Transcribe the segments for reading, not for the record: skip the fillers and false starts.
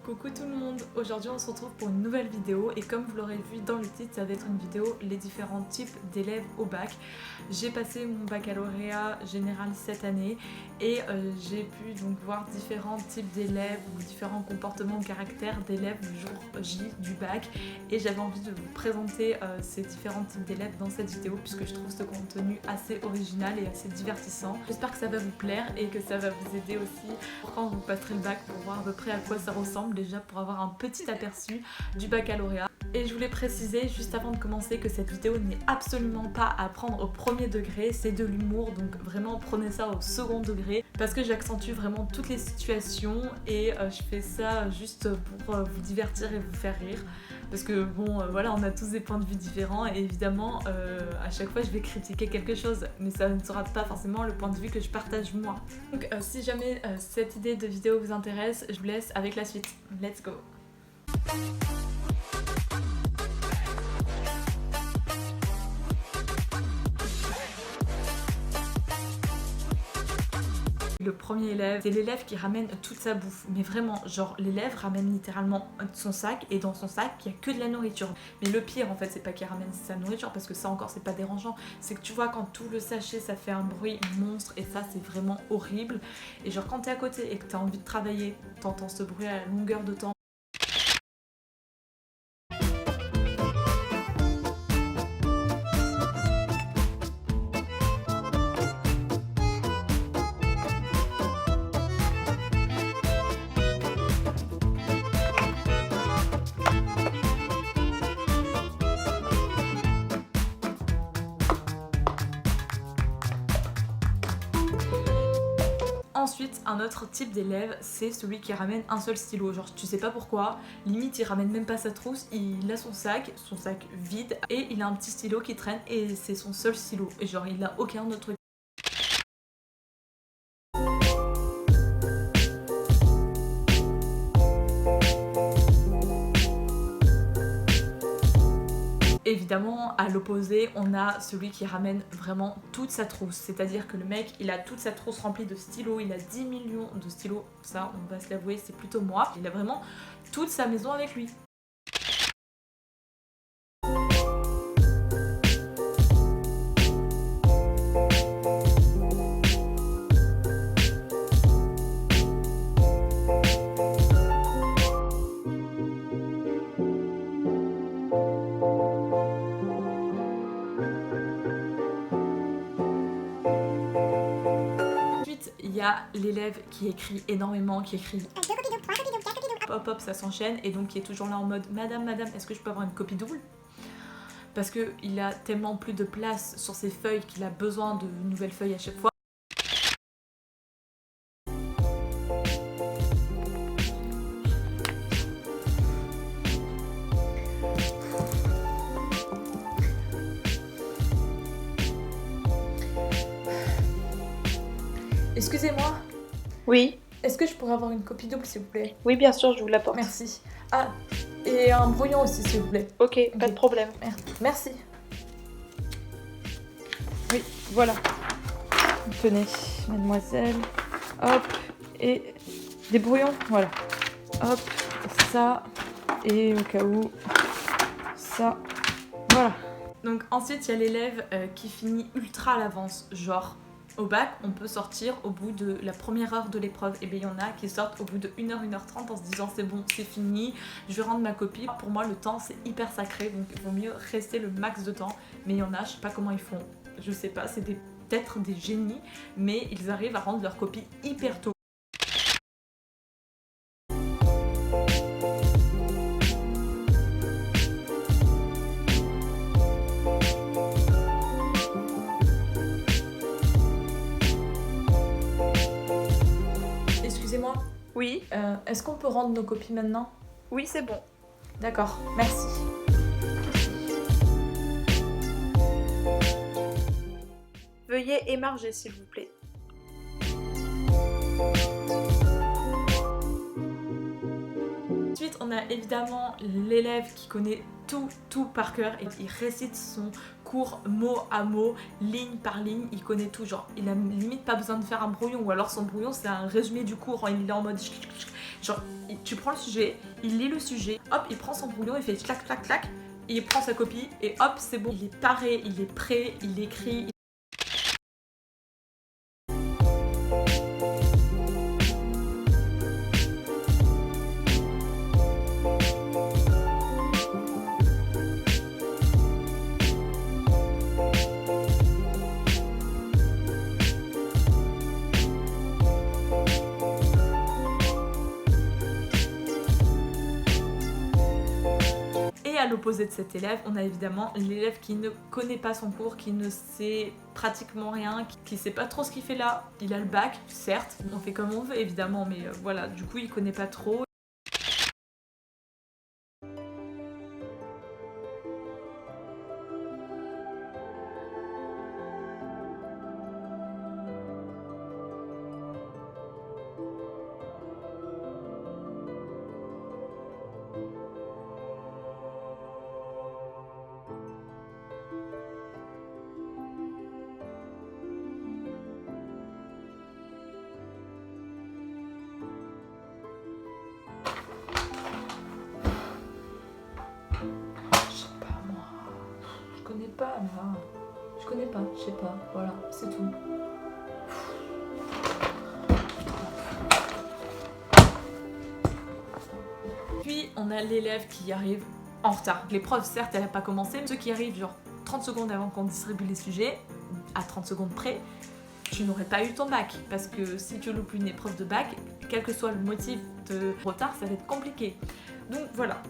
Coucou tout le monde, aujourd'hui on se retrouve pour une nouvelle vidéo et comme vous l'aurez vu dans le titre, ça va être une vidéo les différents types d'élèves au bac. J'ai passé mon baccalauréat général cette année et j'ai pu donc voir différents types d'élèves ou différents comportements ou caractères d'élèves le jour J du bac et j'avais envie de vous présenter ces différents types d'élèves dans cette vidéo puisque je trouve ce contenu assez original et assez divertissant. J'espère que ça va vous plaire et que ça va vous aider aussi quand vous passerez le bac pour voir à peu près à quoi ça ressemble déjà pour avoir un petit aperçu du baccalauréat. Et je voulais préciser juste avant de commencer que cette vidéo n'est absolument pas à prendre au premier degré, c'est de l'humour, donc vraiment prenez ça au second degré parce que j'accentue vraiment toutes les situations et je fais ça juste pour vous divertir et vous faire rire. Parce que bon voilà, on a tous des points de vue différents et évidemment à chaque fois je vais critiquer quelque chose mais ça ne sera pas forcément le point de vue que je partage moi. Donc si jamais cette idée de vidéo vous intéresse, je vous laisse avec la suite. Let's go. Le premier élève, c'est l'élève qui ramène toute sa bouffe, mais vraiment, genre l'élève ramène littéralement son sac et dans son sac il n'y a que de la nourriture. Mais le pire en fait c'est pas qu'il ramène sa nourriture parce que ça encore c'est pas dérangeant, c'est que tu vois quand tout le sachet ça fait un bruit monstre et ça c'est vraiment horrible. Et genre quand t'es à côté et que t'as envie de travailler, t'entends ce bruit à la longueur de temps. Ensuite, un autre type d'élève, c'est celui qui ramène un seul stylo. Genre, tu sais pas pourquoi, limite il ramène même pas sa trousse, il a son sac vide, et il a un petit stylo qui traîne, et c'est son seul stylo. Et genre, il a aucun autre truc. Évidemment, à l'opposé, on a celui qui ramène vraiment toute sa trousse. C'est-à-dire que le mec, il a toute sa trousse remplie de stylos, il a 10 millions de stylos. Ça, on va se l'avouer, c'est plutôt moi. Il a vraiment toute sa maison avec lui. Il y a l'élève qui écrit énormément, qui écrit 2 copies doubles, 3 copies doubles, 4 copies doubles. Hop hop, ça s'enchaîne et donc qui est toujours là en mode madame, est-ce que je peux avoir une copie double? Parce qu'il a tellement plus de place sur ses feuilles qu'il a besoin de nouvelles feuilles à chaque fois. Excusez-moi. Oui. Est-ce que je pourrais avoir une copie double s'il vous plaît? Oui, bien sûr, je vous l'apporte. Merci. Ah, et un brouillon aussi s'il vous plaît. Ok, pas de problème. Merci. Oui, voilà. Tenez, mademoiselle. Hop, et des brouillons, voilà. Hop, ça, et au cas où, ça, voilà. Donc ensuite, il y a l'élève qui finit ultra à l'avance, genre... Au bac, on peut sortir au bout de la première heure de l'épreuve. Et bien il y en a qui sortent au bout de 1h, 1h30 en se disant c'est bon, c'est fini, je vais rendre ma copie. Pour moi, le temps c'est hyper sacré, donc il vaut mieux rester le max de temps. Mais il y en a, je sais pas comment ils font, je sais pas, c'est peut-être des génies, mais ils arrivent à rendre leur copie hyper tôt. Excusez-moi. Oui. Est-ce qu'on peut rendre nos copies maintenant? Oui, c'est bon. D'accord, merci. Veuillez émarger, s'il vous plaît. Ensuite, on a évidemment l'élève qui connaît tout par cœur et il récite son cours mot à mot, ligne par ligne, il connaît tout, genre il a limite pas besoin de faire un brouillon ou alors son brouillon c'est un résumé du cours, il est en mode Genre, tu prends le sujet, il lit le sujet, hop, il prend son brouillon, il fait clac, clac, clac, et il prend sa copie, et hop, c'est bon. Il est paré, il est prêt, il écrit. Et à l'opposé de cet élève, on a évidemment l'élève qui ne connaît pas son cours, qui ne sait pratiquement rien, qui sait pas trop ce qu'il fait là. Il a le bac, certes, on fait comme on veut évidemment, mais voilà, du coup il connaît pas trop. Je connais pas, je sais pas, voilà, c'est tout. Puis on a l'élève qui arrive en retard. L'épreuve, certes, elle n'a pas commencé, mais ceux qui arrivent genre 30 secondes avant qu'on distribue les sujets, à 30 secondes près, tu n'aurais pas eu ton bac. Parce que si tu loupes une épreuve de bac, quel que soit le motif de retard, ça va être compliqué. Donc voilà.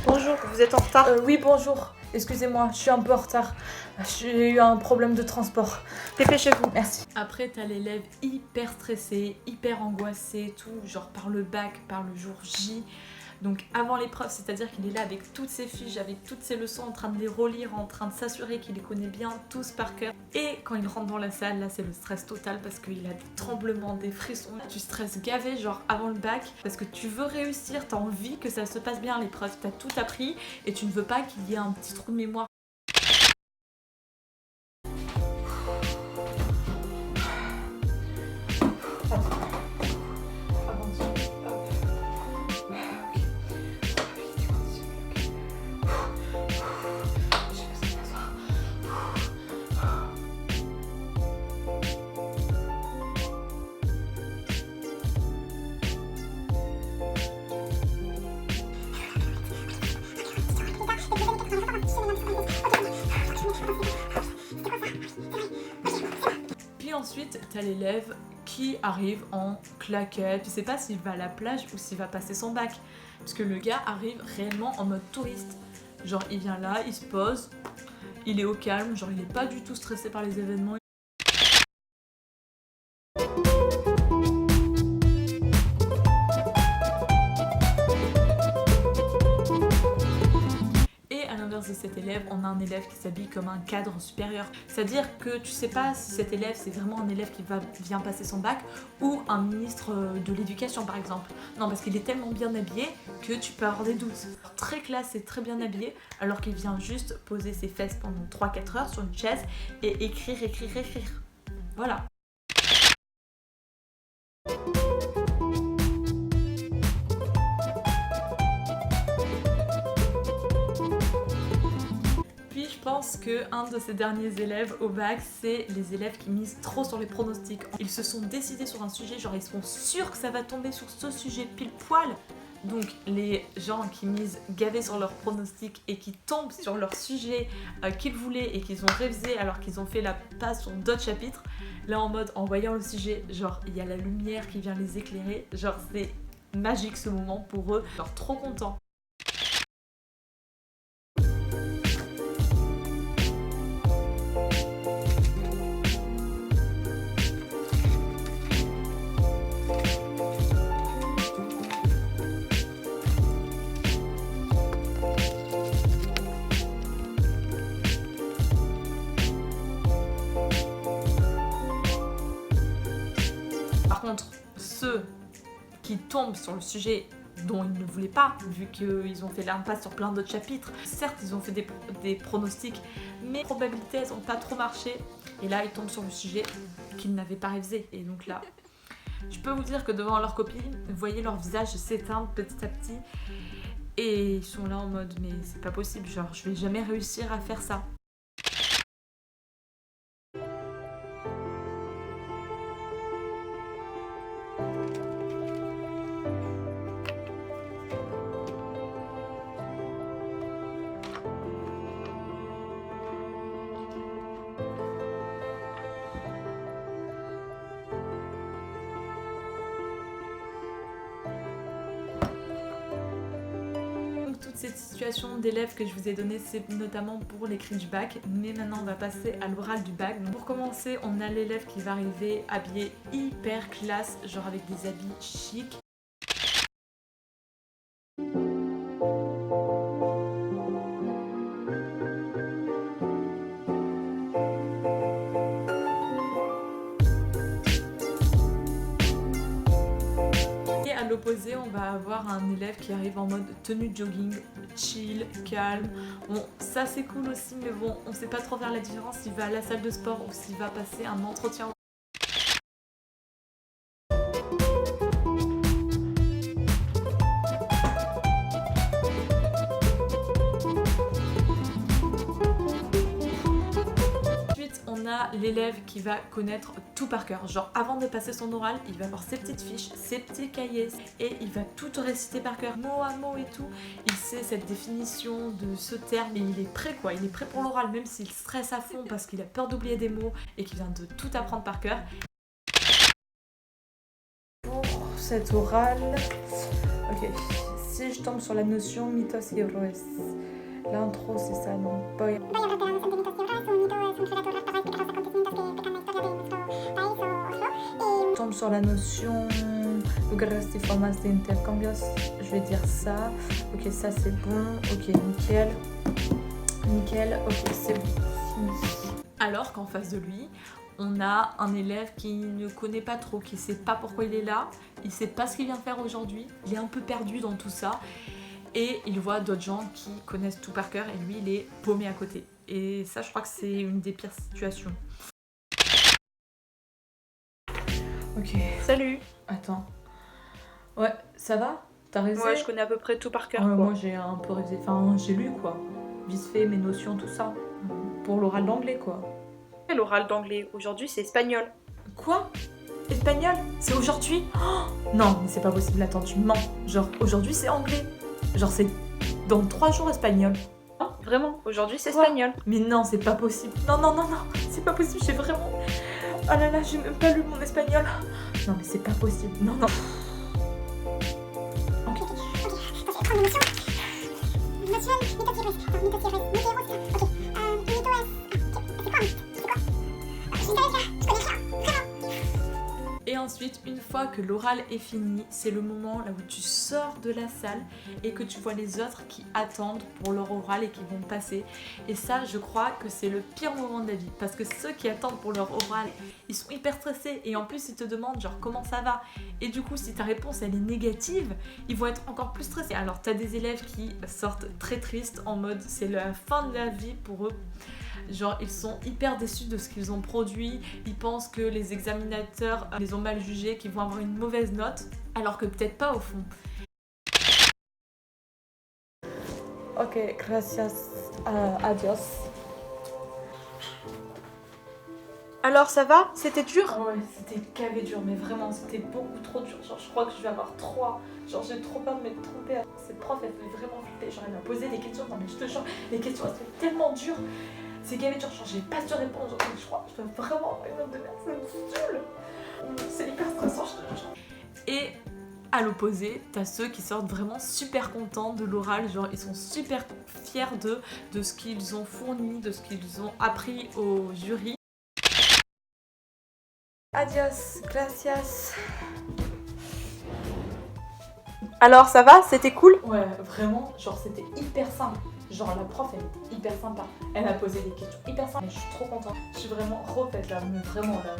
Bonjour, vous êtes en retard? Oui, bonjour. Excusez-moi, je suis un peu en retard. J'ai eu un problème de transport. Dépêchez-vous. Merci. Après, t'as l'élève hyper stressé, hyper angoissé, tout, genre par le bac, par le jour J. Donc avant l'épreuve, c'est-à-dire qu'il est là avec toutes ses fiches, avec toutes ses leçons, en train de les relire, en train de s'assurer qu'il les connaît bien tous par cœur. Et quand il rentre dans la salle, là c'est le stress total parce qu'il a des tremblements, des frissons. Tu stresses gavé genre avant le bac parce que tu veux réussir, t'as envie que ça se passe bien à l'épreuve, t'as tout appris et tu ne veux pas qu'il y ait un petit trou de mémoire. Puis ensuite, t'as l'élève qui arrive en claquette. Tu sais pas s'il va à la plage ou s'il va passer son bac. Parce que le gars arrive réellement en mode touriste. Genre, il vient là, il se pose, il est au calme, genre, il est pas du tout stressé par les événements. De cet élève, on a un élève qui s'habille comme un cadre supérieur. C'est-à-dire que tu sais pas si cet élève c'est vraiment un élève qui vient passer son bac ou un ministre de l'éducation par exemple. Non, parce qu'il est tellement bien habillé que tu peux avoir des doutes. Très classe et très bien habillé alors qu'il vient juste poser ses fesses pendant 3-4 heures sur une chaise et écrire. Voilà. Je pense qu'un de ces derniers élèves au bac, c'est les élèves qui misent trop sur les pronostics. Ils se sont décidés sur un sujet, genre ils sont sûrs que ça va tomber sur ce sujet pile poil. Donc les gens qui misent gavés sur leurs pronostics et qui tombent sur leur sujet qu'ils voulaient et qu'ils ont révisé alors qu'ils ont fait la passe sur d'autres chapitres, là en mode en voyant le sujet, genre il y a la lumière qui vient les éclairer, genre c'est magique ce moment pour eux, genre trop contents. contre, ceux qui tombent sur le sujet dont ils ne voulaient pas, vu qu'ils ont fait l'impasse sur plein d'autres chapitres. Certes, ils ont fait des pronostics, mais les probabilités, elles n'ont pas trop marché. Et là, ils tombent sur le sujet qu'ils n'avaient pas révisé. Et donc là, je peux vous dire que devant leurs copines, vous voyez leur visage s'éteindre petit à petit. Et ils sont là en mode, mais c'est pas possible, genre, je vais jamais réussir à faire ça. Toute cette situation d'élèves que je vous ai donnée, c'est notamment pour l'écrit du bac, mais maintenant on va passer à l'oral du bac. Donc pour commencer, on a l'élève qui va arriver habillé hyper classe, genre avec des habits chics. À l'opposé, on va avoir un élève qui arrive en mode tenue de jogging, chill, calme. Bon, ça c'est cool aussi, mais bon, on sait pas trop faire la différence s'il va à la salle de sport ou s'il va passer un entretien. L'élève qui va connaître tout par cœur. Genre avant de passer son oral, il va avoir ses petites fiches, ses petits cahiers et il va tout réciter par cœur, mot à mot et tout. Il sait cette définition de ce terme et il est prêt quoi, il est prêt pour l'oral même s'il stresse à fond parce qu'il a peur d'oublier des mots et qu'il vient de tout apprendre par cœur. Pour cet oral, ok, si je tombe sur la notion mitos et héroes, l'intro c'est ça, non? Tombe sur la notion lugares y formas de intercambios, je vais dire ça. Ok, ça c'est bon, ok, nickel, ok, c'est bon. Alors qu'en face de lui, on a un élève qui ne connaît pas trop, qui sait pas pourquoi il est là, il sait pas ce qu'il vient faire aujourd'hui, il est un peu perdu dans tout ça et il voit d'autres gens qui connaissent tout par cœur et lui il est paumé à côté. Et ça je crois que c'est une des pires situations. Ok. Salut. Attends. Ouais, ça va? T'as révisé? Ouais, je connais à peu près tout par cœur. Moi j'ai un peu révisé, enfin j'ai lu quoi. Vite fait mes notions, tout ça. Pour l'oral d'anglais quoi. L'oral d'anglais, aujourd'hui c'est espagnol. Quoi? Espagnol? C'est aujourd'hui? Oh non, mais c'est pas possible, attends, tu me mens. Genre aujourd'hui c'est anglais. Genre c'est dans 3 jours espagnol. Non, vraiment, aujourd'hui c'est espagnol. Mais non, c'est pas possible. Non, c'est pas possible, j'ai vraiment... Oh là là, j'ai même pas lu mon espagnol. Non mais c'est pas possible, non. Et ensuite, une fois que l'oral est fini, c'est le moment là où tu sors de la salle et que tu vois les autres qui attendent pour leur oral et qui vont passer. Et ça, je crois que c'est le pire moment de la vie. Parce que ceux qui attendent pour leur oral, ils sont hyper stressés et en plus ils te demandent genre comment ça va. Et du coup, si ta réponse elle est négative, ils vont être encore plus stressés. Alors t'as des élèves qui sortent très tristes en mode c'est la fin de la vie pour eux. Genre ils sont hyper déçus de ce qu'ils ont produit, ils pensent que les examinateurs les ont mal jugés, qu'ils vont avoir une mauvaise note, alors que peut-être pas au fond. Ok, gracias, adios. Alors ça va? C'était dur? Ouais, c'était gavé dur, mais vraiment c'était beaucoup trop dur. Genre je crois que je vais avoir 3. Genre j'ai trop peur de m'être trompée. Cette prof elle fait vraiment flipper. Genre elle m'a posé des questions, non mais je te jure, les questions elles sont tellement dures. C'est gavé dur, genre j'ai pas su répondre. Genre, je crois que je dois vraiment avoir une note de merde, ça me saoule. C'est hyper stressant, je te jure. Et à l'opposé, t'as ceux qui sortent vraiment super contents de l'oral, genre ils sont super fiers de ce qu'ils ont fourni, de ce qu'ils ont appris au jury. Adios, gracias. Alors ça va? C'était cool? Ouais, vraiment, genre c'était hyper simple. Genre la prof elle était hyper sympa. Elle m'a posé des questions hyper simples. Je suis trop contente. Je suis vraiment refaite là, mais vraiment là,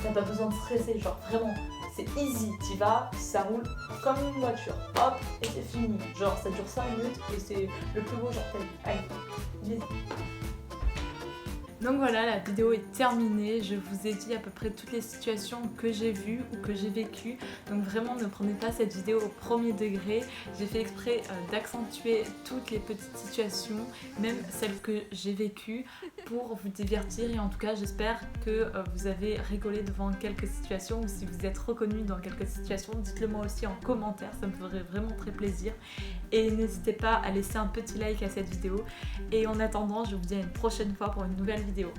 t'as pas besoin de stresser, genre vraiment. c'est easy, t'y vas, ça roule comme une voiture, hop, et c'est fini. Genre ça dure 5 minutes et c'est le plus beau jour de ta vie. Allez, vas-y. Donc voilà, la vidéo est terminée. Je vous ai dit à peu près toutes les situations que j'ai vues ou que j'ai vécues. Donc vraiment ne prenez pas cette vidéo au premier degré. J'ai fait exprès d'accentuer toutes les petites situations, même celles que j'ai vécues, pour vous divertir. Et en tout cas j'espère que vous avez rigolé devant quelques situations, ou si vous êtes reconnu dans quelques situations, dites-le moi aussi en commentaire, ça me ferait vraiment très plaisir. Et n'hésitez pas à laisser un petit like à cette vidéo. Et en attendant, je vous dis à une prochaine fois pour une nouvelle vidéo.